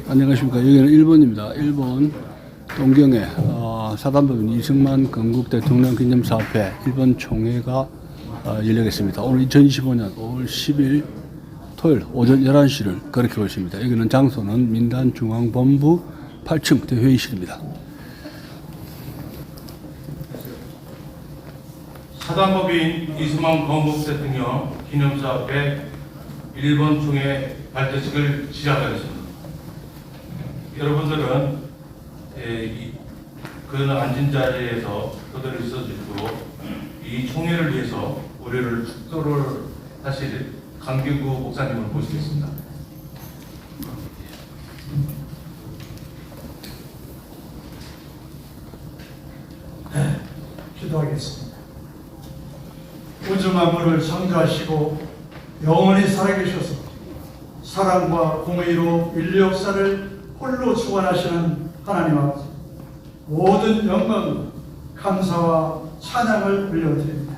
안녕하십니까. 여기는 일본입니다. 일본 동경에 사단법인 이승만 건국 대통령 기념사업회 일본 총회가 열리겠습니다. 오늘 2025년 5월 10일 토요일 오전 11시를 거리키고 있습니다. 여기는 장소는 민단중앙본부 8층 대회의실입니다. 사단법인 이승만 건국 대통령 기념사업회 일본 총회 발표식을 시작하겠습니다. 여러분들은 그 앉은 자리에서 그대로 있어주시고 이 총회를 위해서 우리를 축도를 하실 강규구 목사님을 모시겠습니다. 기도하겠습니다. 우주 만물을 창조하시고 영원히 살아계셔서 사랑과 공의로 인류 역사를 홀로 주관하시는 하나님 아버지, 모든 영광, 감사와 찬양을 올려드립니다.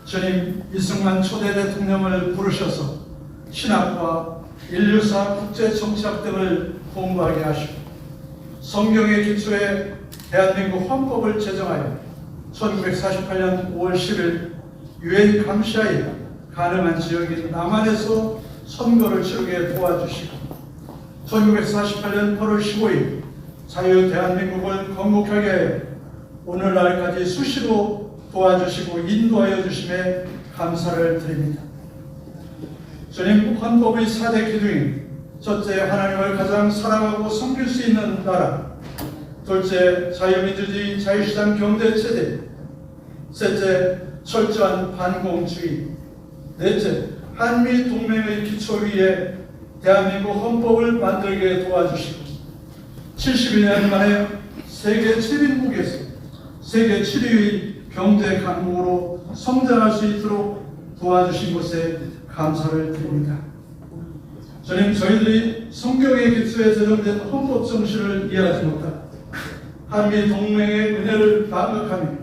주님, 이승만 초대 대통령을 부르셔서 신학과 인류사 국제정치학 등을 공부하게 하시고 성경의 기초에 대한민국 헌법을 제정하여 1948년 5월 10일 유엔 감시하에 가능한 지역인 남한에서 선거를 치르게 도와주시고 1948년 8월 15일 자유 대한민국을 건국하게 하여 오늘날까지 수시로 도와주시고 인도하여 주심에 감사를 드립니다. 주님, 헌법의 4대 기둥인 첫째, 하나님을 가장 사랑하고 섬길 수 있는 나라, 둘째, 자유민주주의 자유시장 경제체제, 셋째, 철저한 반공주의, 넷째, 한미동맹의 기초 위에 대한민국 헌법을 만들게 도와주시고 71년 만에 세계 7인국에서 세계 7위의 경제 강국으로 성장할 수 있도록 도와주신 것에 감사를 드립니다. 주님, 저희들이 성경의 기초에 제정된 헌법 정신을 이해하지 못하고 한미동맹의 은혜를 반박하며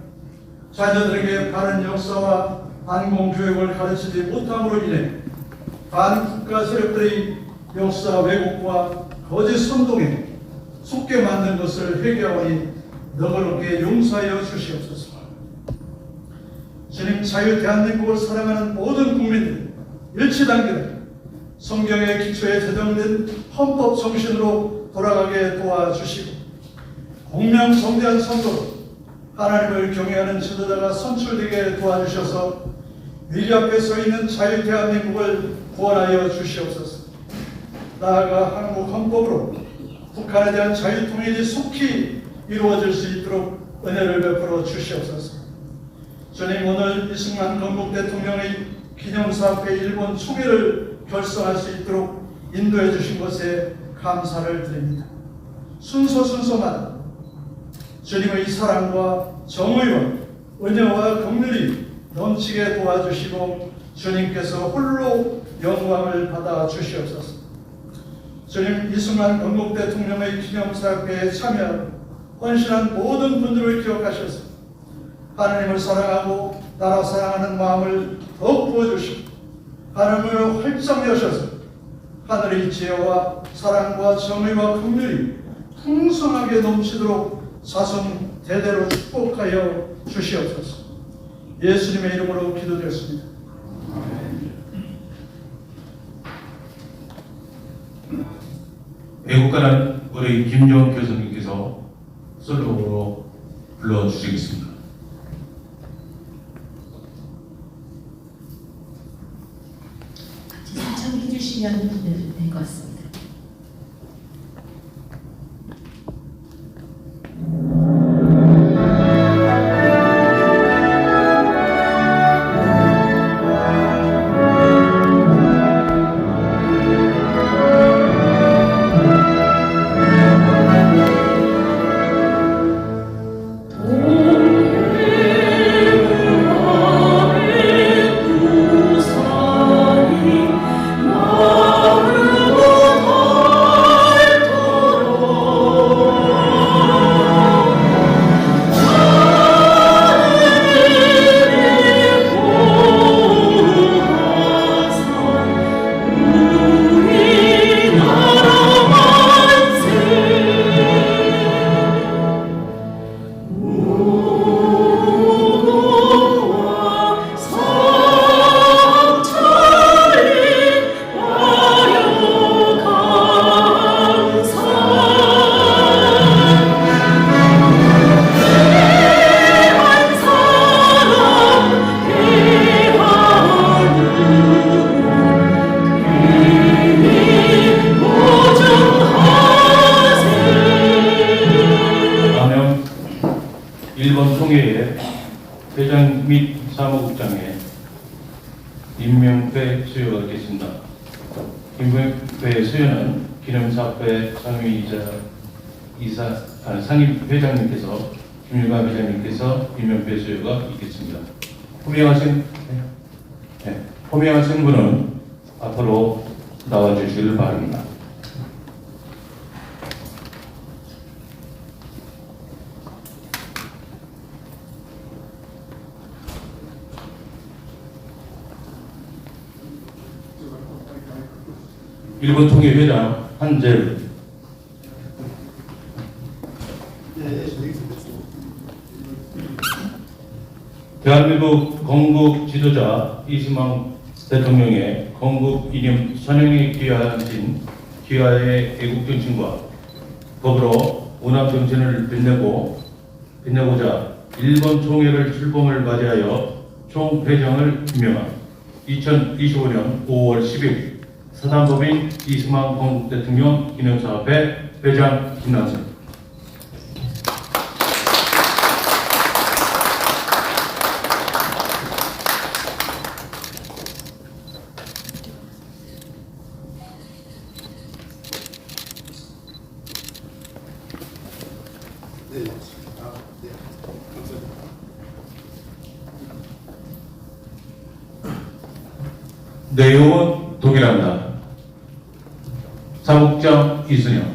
자녀들에게 바른 역사와 반공교육을 가르치지 못함으로 인해 반국가 세력들의 역사 왜곡과 거짓 선동에 속게 만든 것을 회개하오니 너그럽게 용서하여 주시옵소서. 주님, 자유 대한민국을 사랑하는 모든 국민들 일치단결하여 성경의 기초에 제정된 헌법 정신으로 돌아가게 도와주시고 공명성대한 선거로 하나님을 경외하는 지도자가 선출되게 도와주셔서 위기 앞에 서 있는 자유 대한민국을 구원하여 주시옵소서. 나아가 한국 헌법으로 북한에 대한 자유통일이 속히 이루어질 수 있도록 은혜를 베풀어 주시옵소서. 주님, 오늘 이승만 건국 대통령의 기념사업회 일본 총회를 결성할 수 있도록 인도해 주신 것에 감사를 드립니다. 순서마다 주님의 사랑과 정의와 은혜와 긍휼이 넘치게 도와주시고 주님께서 홀로 영광을 받아 주시옵소서. 주님, 이승만 건국 대통령의 기념사업회에 참여하고 헌신한 모든 분들을 기억하셔서 하나님을 사랑하고 나라 사랑하는 마음을 더욱 부어주시고 하늘을 활짝 여셔서 하늘의 지혜와 사랑과 정의와 긍휼이 풍성하게 넘치도록 자손 대대로 축복하여 주시옵소서. 예수님의 이름으로 기도드렸습니다. 애국가는 우리 김정은 교수님께서 솔로로 불러주시겠습니다. 신청해 주시면 될 것 같습니다. 마음으로 이번에는 기념사업회 상임 회장님께서 김일관 회장님께서 임명배 수여가 있겠습니다. 호명하신 분은 앞으로 나와주시길 바랍니다. 일본 총회회장 한재우, 대한민국 건국 지도자 이승만 대통령의 건국 이념 선행에 기하의 애국정신과 더불어 운합정신을 빛내고자 일본 총회를 출범을 맞이하여 총회장을 임명한 2025년 5월 10일 사단법인 이승만 건국 대통령 기념사업회 회장 김남선. 내용은 동일합니다. 사국장 이순영.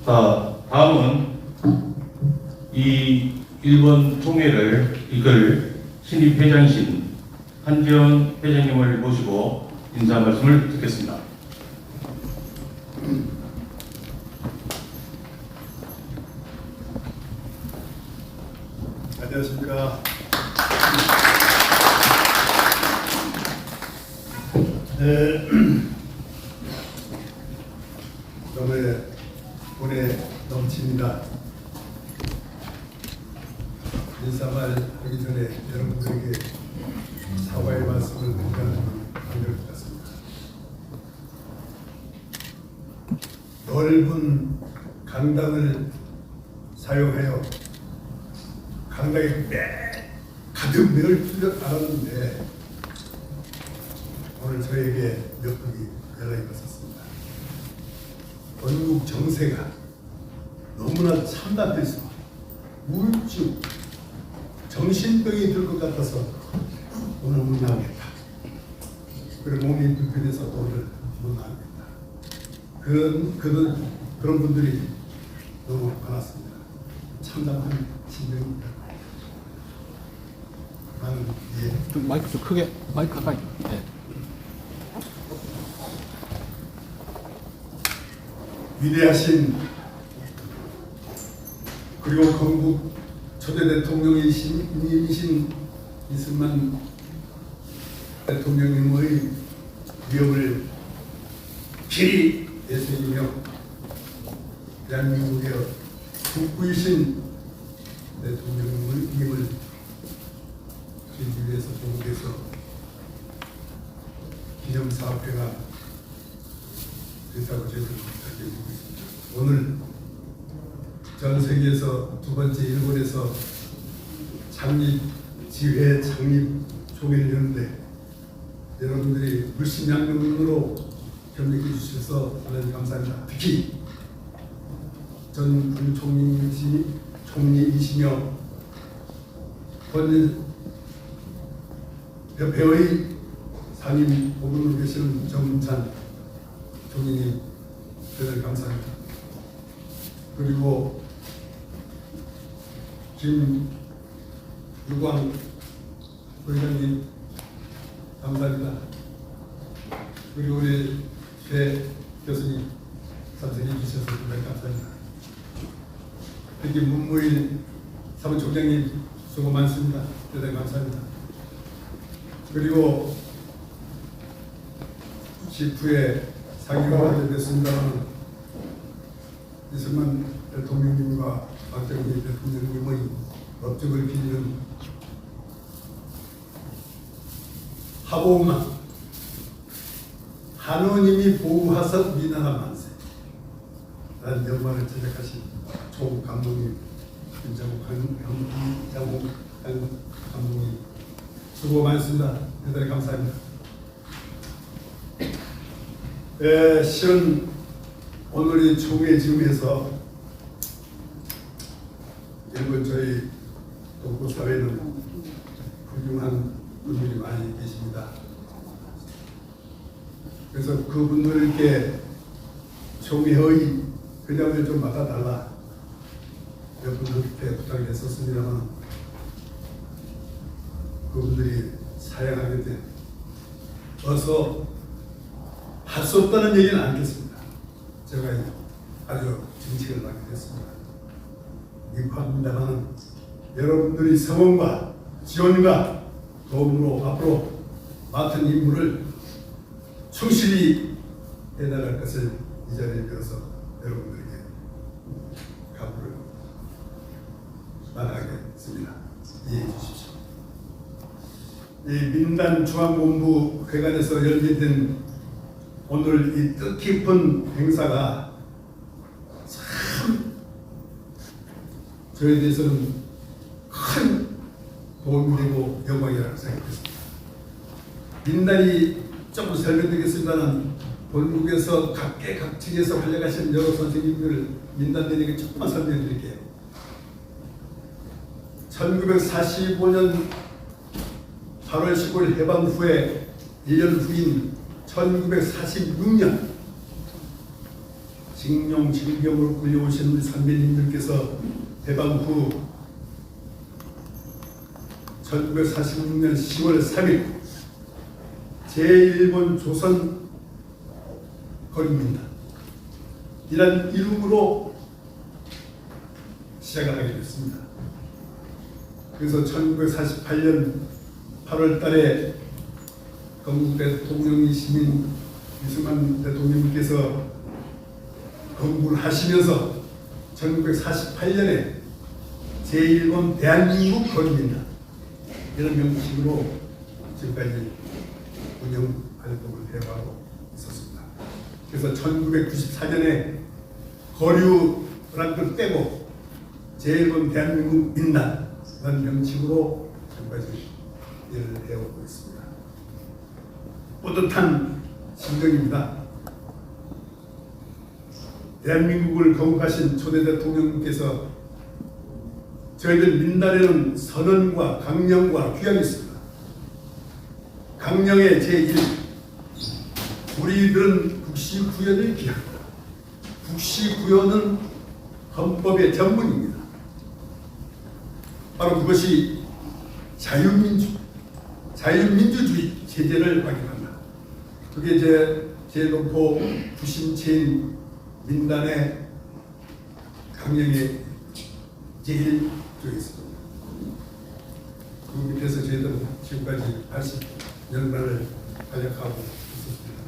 자, 다음은 이 일본 총회를 이끌 신입 회장이신 한지원 회장님을 모시고 인사 말씀을 듣겠습니다. 안녕하십니까. 너무 본에 넘칩니다. 인사말 하기 전에 여러분들에게 사과의 말씀을 드리면 안 될 것 같습니다. 넓은 강당을 사용하여 강당에 가득 매을 뚫려 알았는데 오늘 저에게 몇 분이 연락이 왔었습니다. 건국 정세가 너무나 참담해서 우울증, 정신병이 들 것 같아서 오늘 못 나오겠다. 그리고 몸이 불편해서 오늘 못 나오겠다. 그런 분들이 너무 많았습니다. 참담한 심정입니다. 나는 좀 마이크 좀 크게, 마이크 가까이. 네. 위대하신 그리고 건국 초대 대통령이신 이승만 대통령님의 위협을 길이 내세우며 대한민국의 국부이신 대통령님의 힘을 지키기 위해서 조국에서 기념사업회가 의사고 제도를 부탁드리고 있습니다. 오늘 전 세계에서 두 번째 일본에서 지회 창립 총회를 여는데 여러분들이 물심양면으로 협력해 주셔서 하나님 감사합니다. 특히 전 총리이시며 협회의 상임 고문으로 계시는 정문찬 총리님 대단히 감사합니다. 그리고 김유광 부회장님 감사합니다. 그리고 우리 최 교수님 참석해 주셔서 대단히 감사합니다. 특히 문무일 사무총장님 수고 많습니다. 대단히 감사합니다. 그리고 시프의 상의가 됐습니다만 이승만 대통령님과 박정희 대통령님의 업적을 빌리는 하보만 하느님이 보호하사 미나나 만세 라는 영화를 제작하신 총 감독님 김장국 감독님 수고 많습니다. 대단히 감사합니다. 실은 오늘 이 총회 즈음에서 일본 저희 동포사회는 훌륭한 분들이 많이 계십니다. 그래서 그분들께 총회의 근황을 좀 맡아달라 몇 분들께 부탁을 했었습니다만 그분들이 사양하게 돼 어서 할 수 없다는 얘기는 않겠습니다. 제가 아주 정책을 맡게 됐습니다. 미흡합니다만 여러분들이 성원과 지원과 도움으로 앞으로 맡은 임무를 충실히 해나갈 것을 이 자리에 빌어서 여러분들에게 각오를 말하겠습니다. 이해해 주십시오. 이 민단 중앙본부 회관에서 열게 된 오늘 이 뜻깊은 행사가 참 저에 대해서는 큰 도움이 되고 영광이라고 생각했습니다. 민단이 조금 설명드리겠습니다만 본국에서 각계각층에서 활약하신 여러 선생님들 민단들에게 조금만 설명드릴게요. 1945년 8월 15일 해방 후에 1년 후인 1946년 징용 징병으로 끌려오신 우리 선배님들께서 해방 후 1946년 10월 3일 제1본 조선 거립니다. 이란 이름으로 시작을 하게 됐습니다. 그래서 1948년 8월 달에 건국 대통령이신 이승만 대통령께서 건국을 하시면서 1948년에 제1본 대한민국 거립니다. 이런 명칭으로 지금까지 운영 활동을 해와고 있었습니다. 그래서 1994년에 거류라는 걸 빼고 제1본 대한민국 민단이라는 명칭으로 지금까지 일을 해오고 있습니다. 뿌듯한 심정입니다. 대한민국을 건국하신 초대 대통령께서 저희들 민단에는 선언과 강령과 규약이 있습니다. 강령의 제1 우리들은 국시구현을 기한다. 국시구현은 헌법의 전문입니다. 바로 그것이 자유민주주의 체제를 확인한다. 그게 제 노포 구심체인 민단의 강령의 제1조에 있습니다. 그 밑에서 저희들은 지금까지 80년간을 활약하고 있었습니다.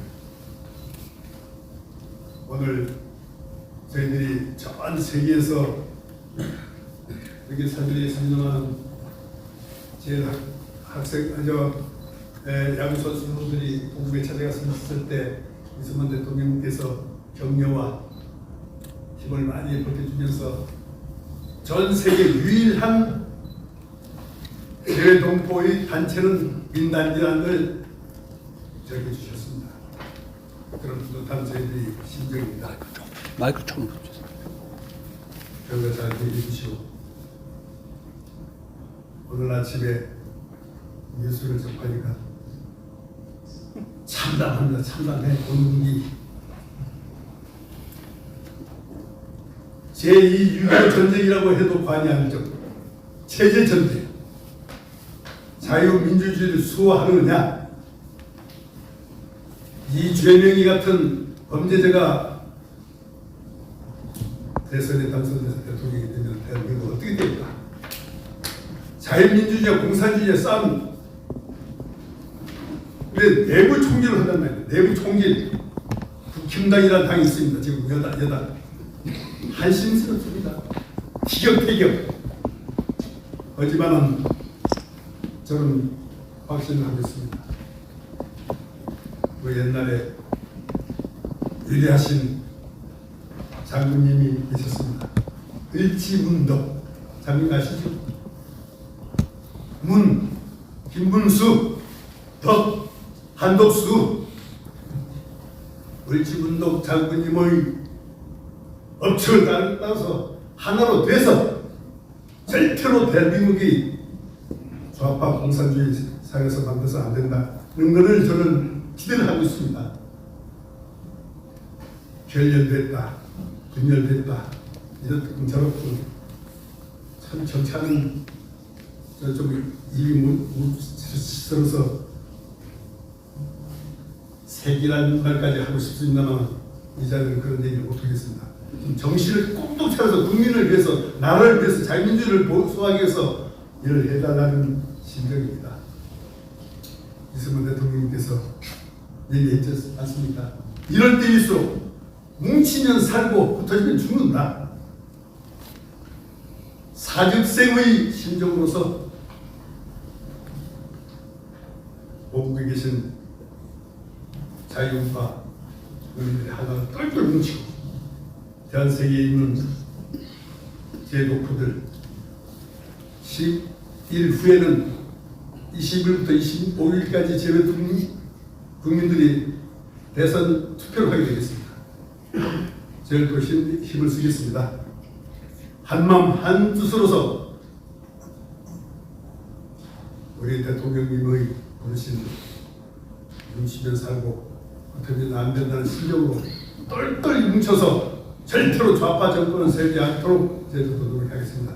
오늘 저희들이 전 세계에서 이렇게 사들이 선정하는 제 야구 선수들이 동부에 찾아갔을 때 이승만 대통령께서 격려와 힘을 많이 보태주면서 전 세계 유일한 대동포의 단체는 민단이라는 걸 적어주셨습니다. 그런 뿌듯한 저희들이 심정입니다. 마이크 좀 주세요. 별거 잘 해주시오. 오늘 아침에 뉴스를 접하니까 참담합니다. 참담해. 본국이 제2 6.25 전쟁이라고 해도 과언이 정도 체제 전쟁 자유민주주의를 수호하느냐 이죄명이 같은 범죄자가 대선에 당선돼서 대통령이 되면 대한민국 어떻게 됩니까? 자유민주주의와 공산주의의 싸움. 근데 내부 총질을 한단 말이에요. 내부 총질. 국힘당이라는 당이 있습니다. 지금 여당 한심스럽습니다. 티격태격. 하지만은 저는 확신을 하고 있습니다. 그 옛날에 위대하신 장군님이 계셨습니다. 을지문덕 장군 아시죠? 문, 김문수, 덕, 한덕수. 을지문덕 장군님의 업적을 따라서 하나로 돼서 절대로 대한민국이 좌파 공산주의 사회에서 만들어서 안 된다는 것을 저는 기대를 하고 있습니다. 결렬됐다, 분열됐다, 이런 저렇고 참 정치하는 좀 입이 무스러서 색이라는 말까지 하고 싶습니다만 이 자리는 그런 얘기를 못하겠습니다. 정신을 꼭꼭 차려서 국민을 위해서, 나라를 위해서, 자유민주를 보호하기 위해서 일을 해달라는 심정입니다. 이승만 대통령님께서 얘기했지 않습니까? 이럴 때일수록 뭉치면 살고 흩어지면 죽는다. 사직생의 심정으로서 본국에 계신 자유우파 의원들이 하나 똘똘 뭉치고 대한 세계에 있는 제 doktor들 10일 후에는 20일부터 25일까지 제외 국민들이 대선 투표를 하게 되겠습니다. 저희도 힘을 쓰겠습니다. 한마음 한뜻으로서 우리 대통령님의 부르신 뭉치면 살고 어떻게든 안 된다는 심정으로 똘똘 뭉쳐서 절대로 좌파 정권을 세우지 않도록 저희도 노력하겠습니다.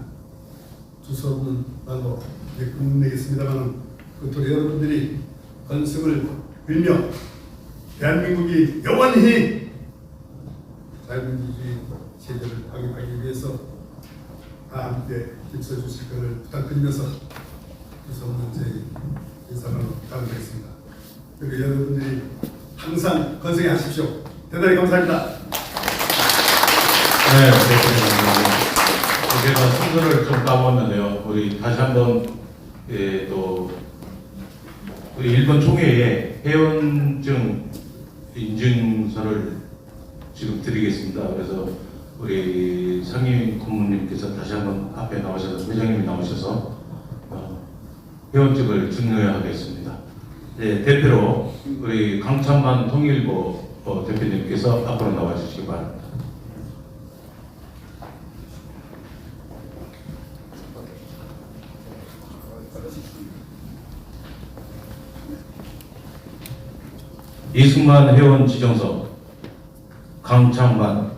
두서없는 말로 끝내겠습니다만 그토록 여러분들이 건승을 빌며 대한민국이 영원히 자유민주주의 체제를 확립하기 위해서 다 함께 힘써 주실 것을 부탁드리면서 두서없는 제 인사말로 감사하겠습니다. 그리고 여러분들이 항상 건승하십시오. 대단히 감사합니다. 네, 제가 순서를 좀 까먹었는데요. 우리 다시 한번 또 우리 일본 총회에 회원증 인증서를 지금 드리겠습니다. 그래서 우리 상임 고문님께서 다시 한번 앞에 나오셔서 회장님이 나오셔서 회원증을 증명해야 하겠습니다. 네, 대표로 우리 강찬만 통일부 대표님께서 앞으로 나와 주시기 바랍니다. 이승만 회원 지정서 강창만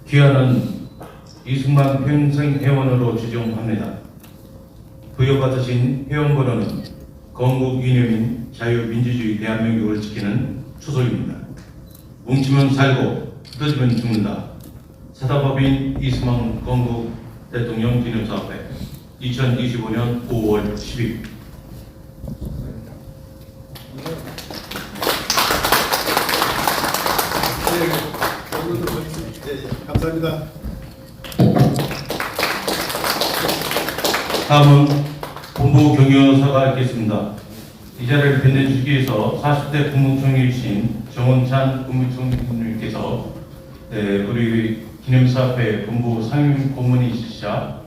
귀하는 이승만 평생 회원으로 지정합니다. 부여받으신 회원번호는 건국 이념인 자유민주주의 대한민국을 지키는 추소입니다. 뭉치면 살고 흩어지면 죽는다. 사다법인 이승만 건국 대통령 기념사업회 2025년 5월 10일. 감사합니다. 다음은 본부 경영사가 있겠습니다. 이 자리를 빛내주시기 위해서 40대 국무총리이신 정원찬 국무총리님께서 우리 기념사업회 본부 상임 고문이시자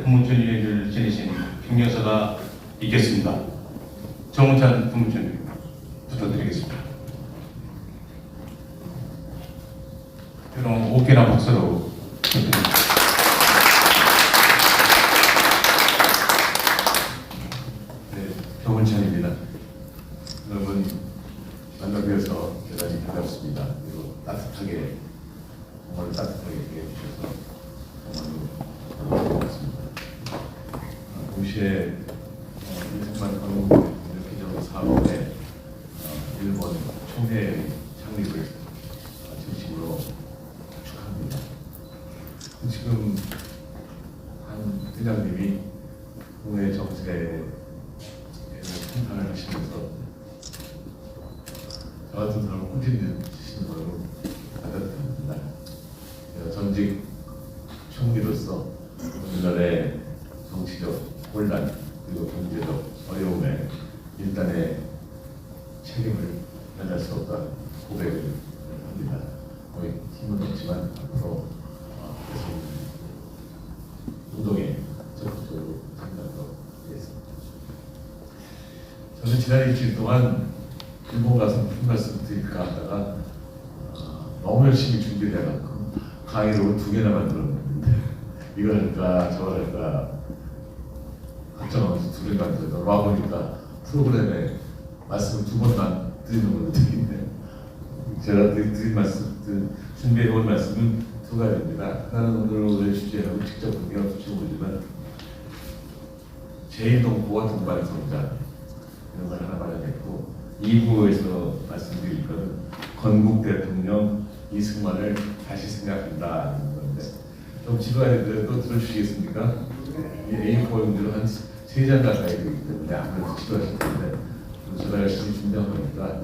국무총리를 지내신 경영사가 있겠습니다. 정원찬 국무총리 부탁드리겠습니다. 그럼 어깨나 박수로 부탁드립니다. 네, 정원찬입니다. 여러분 만나뵈어서 대단히 반갑습니다. 그리고 따뜻하게 정말 따뜻하게 대해주셔서 정말로 고맙습니다. 동시에 이승만 건국 기념 사업회 일본 총회 창립을 진심으로 축하합니다. 지금 한 회장님이 국내 정세에 평판을 하시면서 저 같은 사람을 콘텐츠 지난 일주일 동안 일본 가서 무슨 말씀 드릴까 하다가 너무 열심히 준비를 해갖고 강의로 2개나 만들었는데 이걸 할까 저걸 할까 걱정하면서 2개 만들었다. 와보니까 프로그램에 말씀을 2번만 드리는 걸로 드리는데 제가 드린 말씀, 준비해온 말씀은 2가지입니다. 하나는 오늘 주제하고 직접 관계가 없을지 모르지만 제1동포와 동반성장 이런 걸 하나 말하겠고 2부에서 말씀드릴 것은 건국 대통령 이승만을 다시 생각한다 이런 건데 좀 지루하게도 들어주시겠습니까? 이 A4 용지로 한 3장 가까이 되기 때문에 아무래도 지루하실 텐데 제가 열심히 준비한 거니까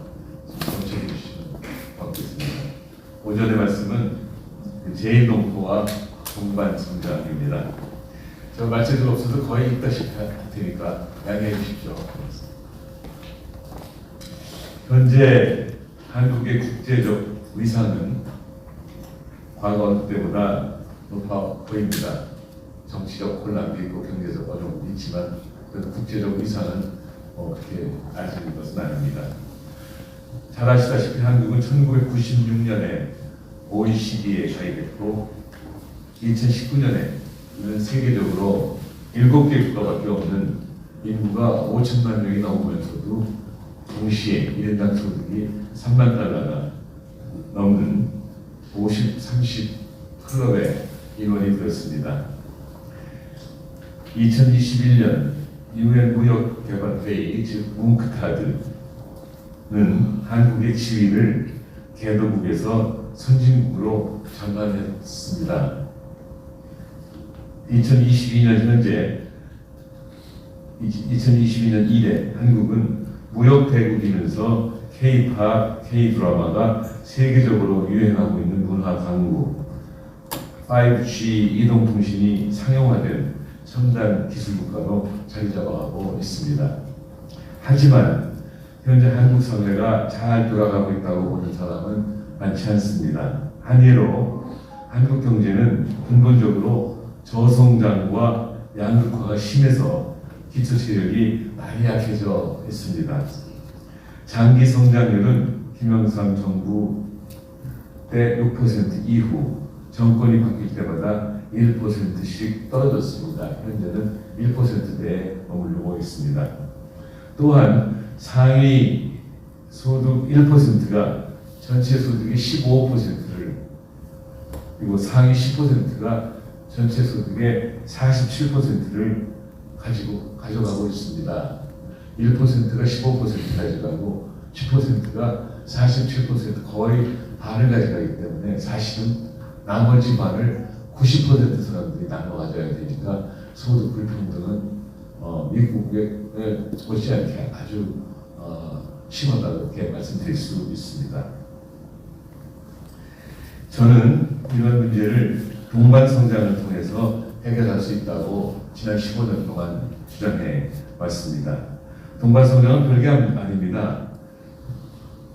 정치해 주시면 고맙겠습니다. 오전의 말씀은 제1동포와 동반성장입니다. 저 말재주가 없어서 거의 있다시피 할 테니까 양해해 주십시오. 현재 한국의 국제적 위상은 과거 어느 때보다 높아 보입니다. 정치적 혼란도 있고 경제적 어려움도 있지만 그래도 국제적 위상은 그렇게 아쉬운 것은 아닙니다. 잘 아시다시피 한국은 1996년에 OECD에 가입했고 2019년에는 세계적으로 7개 국가밖에 없는 인구가 5천만 명이 넘으면서도 동시에 1인당 소득이 3만 달러가 넘는 50-30 클럽의 인원이 되었습니다. 2021년 UN 무역개발회의 즉 웅크타드는 한국의 지위를 개도국에서 선진국으로 전환했습니다. 2022년 현재 2022년 이래 한국은 무역 대국이면서 K-팝, K-드라마가 세계적으로 유행하고 있는 문화 강국, 5G 이동통신이 상용화된 첨단 기술 국가로 자리 잡아가고 있습니다. 하지만 현재 한국 사회가 잘 돌아가고 있다고 보는 사람은 많지 않습니다. 한 예로 한국 경제는 근본적으로 저성장과 양극화가 심해서 기초 체력이 많이 약해져 있습니다. 장기 성장률은 김영삼 정부 때 6% 이후 정권이 바뀔 때마다 1%씩 떨어졌습니다. 현재는 1%대에 머무르고 있습니다. 또한 상위 소득 1%가 전체 소득의 15%를 그리고 상위 10%가 전체 소득의 47%를 가져가고 있습니다. 1%가 15% 가져가고 10%가 47% 거의 반을 가져가기 때문에 사실은 나머지 반을 90% 사람들이 나눠 가져야 되니까 소득 불평등은 미국에 못지않게 아주 심하다고 이렇게 말씀드릴 수 있습니다. 저는 이런 문제를 동반 성장을 통해서 해결할 수 있다고 지난 15년 동안 주장해 왔습니다. 동반 성장은 별게 아닙니다.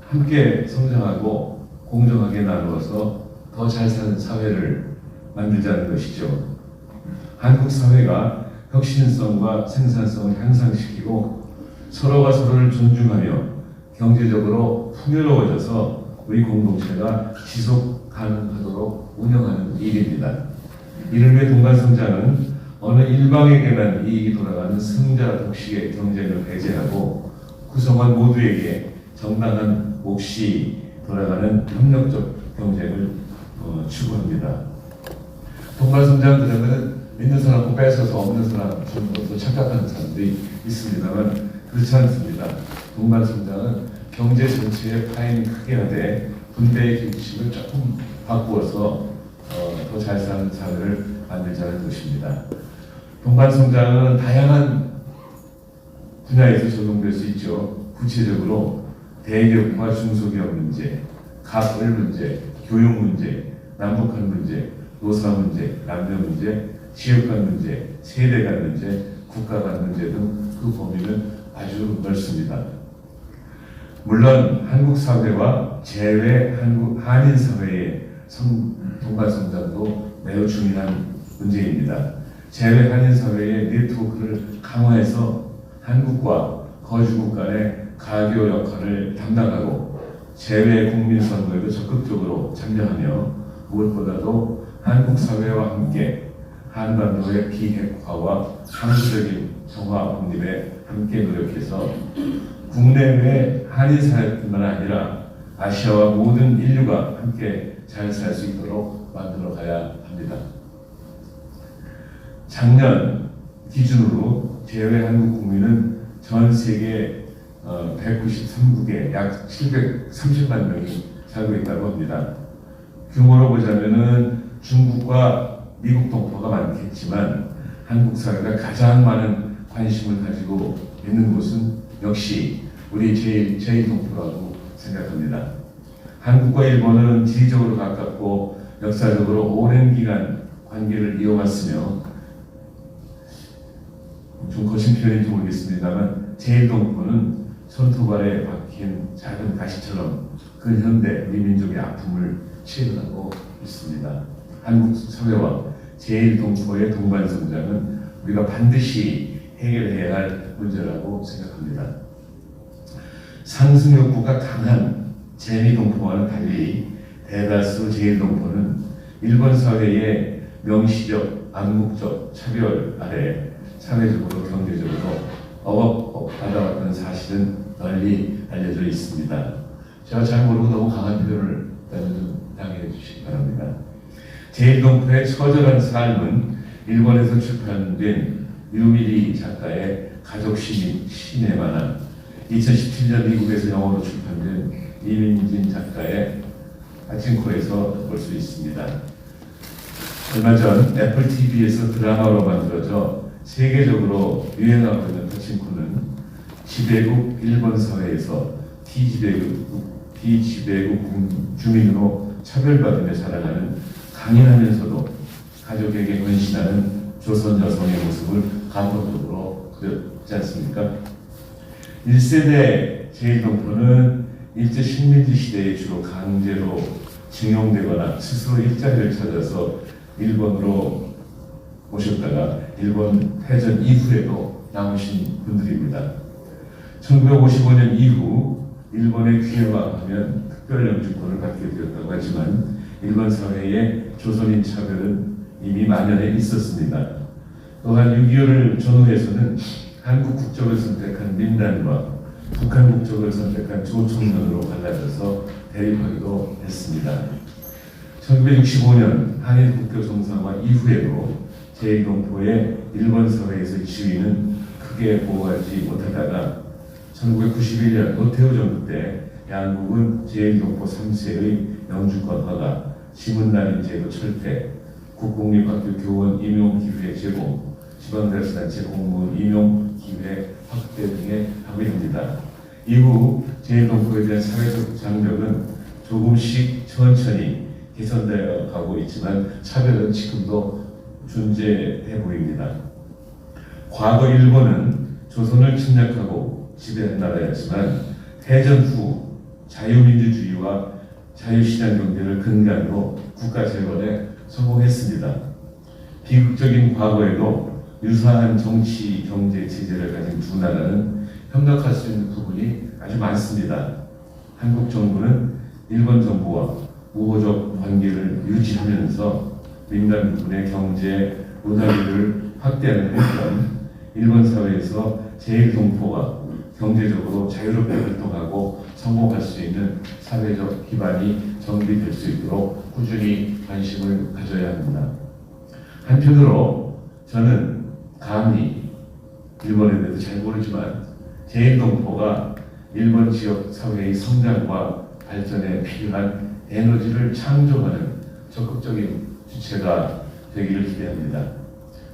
함께 성장하고 공정하게 나누어서 더 잘 사는 사회를 만들자는 것이죠. 한국 사회가 혁신성과 생산성을 향상시키고 서로가 서로를 존중하며 경제적으로 풍요로워져서 우리 공동체가 지속 가능하도록 운영하는 일입니다. 이름의 동반성장은 어느 일방에게만 이익이 돌아가는 승자 독식의 경쟁을 배제하고 구성원 모두에게 정당한 몫이 돌아가는 협력적 경쟁을 추구합니다. 동반성장 그러면 있는 사람 뺏어서 없는 사람 주는 것으로 착각하는 사람들이 있습니다만 그렇지 않습니다. 동반성장은 경제 전체의 파행이 크게 하되 분배의 규칙을 조금 바꾸어서 더 잘 사는 사회를 만들자는 것입니다. 동반성장은 다양한 분야에서 적용될 수 있죠. 구체적으로 대기업과 중소기업 문제, 가을 문제, 교육 문제, 남북한 문제, 노사 문제, 남녀 문제, 지역 간 문제, 세대 간 문제, 국가 간 문제 등 그 범위는 아주 넓습니다. 물론 한국 사회와 제외 한인 사회의 동반성장도 매우 중요한 문제입니다. 제외 한인 사회의 네트워크를 강화해서 한국과 거주국 간의 가교 역할을 담당하고 재외 국민 선거에도 적극적으로 참여하며 무엇보다도 한국 사회와 함께 한반도의 비핵화와 항구적인 평화 독립에 함께 노력해서 국내외 한인 사회뿐만 아니라 아시아와 모든 인류가 함께 잘 살 수 있도록 만들어 가야 합니다. 작년 기준으로 제외 한국 국민은 전 세계 193국에 약 730만 명이 살고 있다고 합니다. 규모로 보자면은 중국과 미국 동포가 많겠지만 한국 사회가 가장 많은 관심을 가지고 있는 곳은 역시 우리 제일 동포라고 생각합니다. 한국과 일본은 지리적으로 가깝고 역사적으로 오랜 기간 관계를 이어왔으며 좀 거친 표현인지 모르겠습니다만 제일동포는 손톱알에 박힌 작은 가시처럼 근현대 우리 민족의 아픔을 체험하고 있습니다. 한국 사회와 제일동포의 동반 성장은 우리가 반드시 해결해야 할 문제라고 생각합니다. 상승 욕구가 강한 재미동포와는 달리 대다수 제일동포는 일본 사회의 명시적, 암묵적 차별 아래 사회적으로 경제적으로 억압받아왔던 사실은 널리 알려져 있습니다. 제가 잘 모르고 너무 강한 표현을 좀 양해해 주시기 바랍니다. 제일동포의 처절한 삶은 일본에서 출판된 유미리 작가의 가족신의 만화, 2017년 미국에서 영어로 출판된 이민진 작가의 파친코에서 볼 수 있습니다. 얼마 전 애플 TV에서 드라마로 만들어져 세계적으로 유행하고 있는 파친코는 지배국 일본 사회에서 비지배국 주민으로 차별받으며 살아가는 강인하면서도 가족에게 헌신하는 조선 여성의 모습을 감동적으로 그렸지 않습니까? 1세대 제일동포는 일제 식민지 시대에 주로 강제로 징용되거나 스스로 일자리를 찾아서 일본으로 오셨다가 일본 패전 이후에도 남으신 분들입니다. 1955년 이후 일본에 귀화하면 특별영주권을 받게 되었다고 하지만 일본 사회에 조선인 차별은 이미 만연해 있었습니다. 또한 6.25를 전후해서는 한국 국적을 선택한 민단과 북한 국적을 선택한 조총련으로 갈라져서 대립하기도 했습니다. 1965년 한일 국교 정상화 이후에도 제일동포의 일본 사회에서의 지위는 크게 보호하지 못하다가 1991년 노태우 정부 때 양국은 제일동포 3세의 영주권화가 시문단임 제도 철폐, 국공립학교 교원 임용 기회 제공, 지방자치단체 공무원 임용 기회 확대 등에 합의됩니다. 이후 제일동포에 대한 사회적 장벽은 조금씩 천천히 개선되어 가고 있지만 차별은 지금도 존재해 보입니다. 과거 일본은 조선을 침략하고 지배한 나라였지만 해전 후 자유민주주의와 자유시장 경제를 근간으로 국가 재건에 성공했습니다. 비극적인 과거에도 유사한 정치, 경제 체제를 가진 두 나라는 협력할 수 있는 부분이 아주 많습니다. 한국 정부는 일본 정부와 우호적 관계를 유지하면서 민간 부분의 경제, 문화비를 확대하는 한편 일본 사회에서 제일동포가 경제적으로 자유롭게 활동하고 성공할 수 있는 사회적 기반이 정비될 수 있도록 꾸준히 관심을 가져야 합니다. 한편으로 저는 감히 일본에 대해서 잘 모르지만 제일동포가 일본 지역 사회의 성장과 발전에 필요한 에너지를 창조하는 적극적인 주체가 되기를 기대합니다.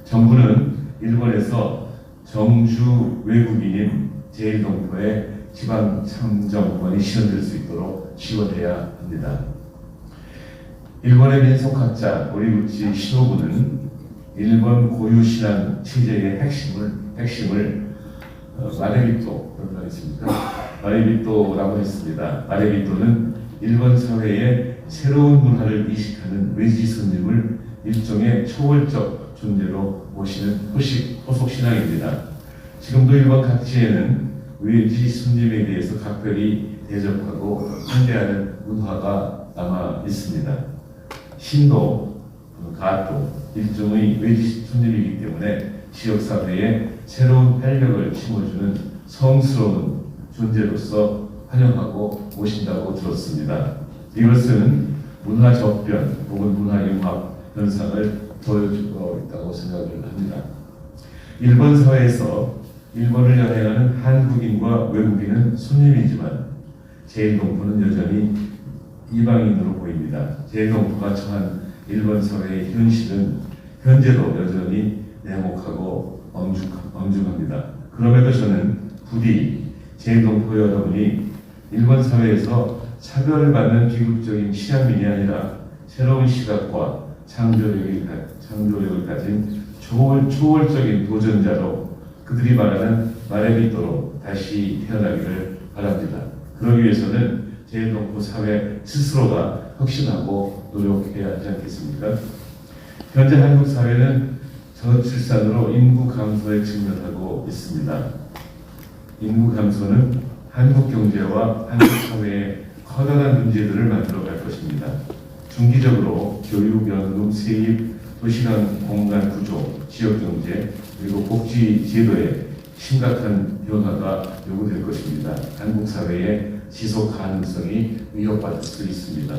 정부는 일본에서 정주 외국인인 제일동포의 지방참정권이 실현될 수 있도록 지원해야 합니다. 일본의 민속학자 오리구치 시노부는 일본 고유신앙 체제의 핵심을 마레비토라고 했습니다. 마레비토라고 했습니다. 마레비토는 일본 사회의 새로운 문화를 이식하는 외지 손님을 일종의 초월적 존재로 모시는 호속 신앙입니다. 지금도 일본 각지에는 외지 손님에 대해서 각별히 대접하고 환대하는 문화가 남아 있습니다. 신도, 가도 일종의 외지 손님이기 때문에 지역 사회에 새로운 활력을 심어주는 성스러운 존재로서 환영하고 모신다고 들었습니다. 이것은 문화 접변 혹은 문화 융합 현상을 보여주고 있다고 생각을 합니다. 일본 사회에서 일본을 여행하는 한국인과 외국인은 손님이지만 제일동포는 여전히 이방인으로 보입니다. 제일동포가 처한 일본 사회의 현실은 현재도 여전히 냉혹하고 엄중합니다. 그럼에도 저는 부디 제일동포 여러분이 일본 사회에서 차별받는 비극적인 취향민이 아니라 새로운 시각과 창조력을 가진 초월적인 도전자로 그들이 말하는 마레비토로 다시 태어나기를 바랍니다. 그러기 위해서는 제일동포 사회 스스로가 혁신하고 노력해야 하지 않겠습니까? 현재 한국 사회는 저출산으로 인구 감소에 직면하고 있습니다. 인구 감소는 한국 경제와 한국 사회에 커다란 문제들을 만들어갈 것입니다. 중기적으로 교육, 연금, 세입, 도시간 공간 구조, 지역 경제, 그리고 복지 제도에 심각한 변화가 요구될 것입니다. 한국 사회의 지속 가능성이 위협받을 수 있습니다.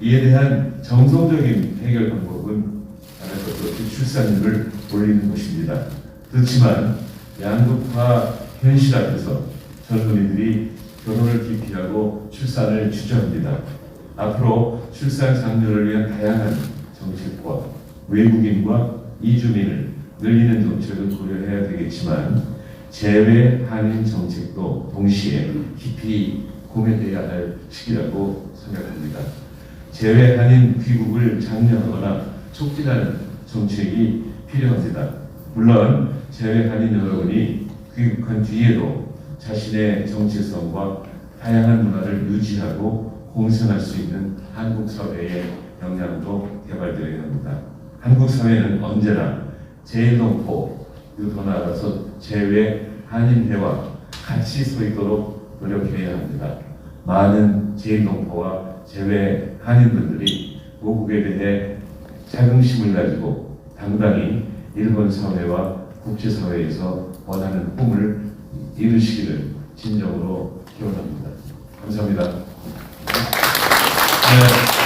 이에 대한 정성적인 해결 방법은 다른 것 없이 출산율을 올리는 것입니다. 그렇지만 양극화 현실 앞에서 젊은이들이 결혼을 기피하고 출산을 주저합니다. 앞으로 출산 장려를 위한 다양한 정책과 외국인과 이주민을 늘리는 정책을 고려해야 되겠지만 재외 한인 정책도 동시에 깊이 고민해야 할 시기라고 생각합니다. 재외 한인 귀국을 장려하거나 촉진하는 정책이 필요합니다. 물론 재외 한인 여러분이 귀국한 뒤에도 자신의 정체성과 다양한 문화를 유지하고 공생할 수 있는 한국 사회의 역량도 개발되어야 합니다. 한국 사회는 언제나 제일동포, 더 나아가서 재외 한인회와 같이 서 있도록 노력해야 합니다. 많은 제일동포와 재외 한인분들이 모국에 대해 자긍심을 가지고 당당히 일본 사회와 국제사회에서 원하는 꿈을 이루시기를 진정으로 기원합니다. 감사합니다. 네.